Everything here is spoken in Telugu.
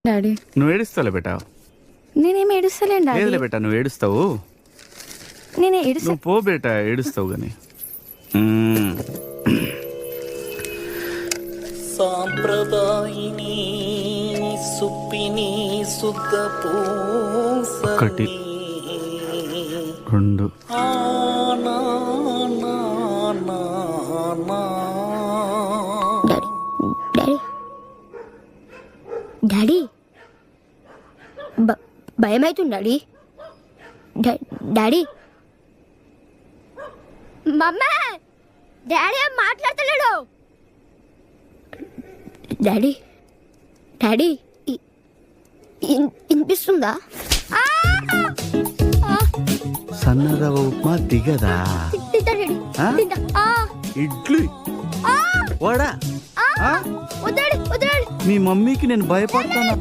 డాడీ నువ్వు ఏడుస్తావులే బేటా. నేనేం ఏడుస్తలేను డాడీ. లేదులే బేటా, నువ్వు ఏడుస్తావు. నేను ఏడుస్తా. నువ్వు పో బేటా, ఏడుస్తావు గాని. సాంప్రదాయిని సుప్పిని శుద్ధ ఒకటి, రెండు, డాడీ భయం అవుతుంది డాడీ. డాడీ మమ్మా, డాడీ ఏం మాట్లాడతలేడు. డాడీ డాడీ వినిపిస్తుందా? సన్నరవ ఉప్మా దిగదా? ఇడ్లీ వడా. వద్దాడు వద్దాడు. మీ మమ్మీకి నేను భయపడతాను.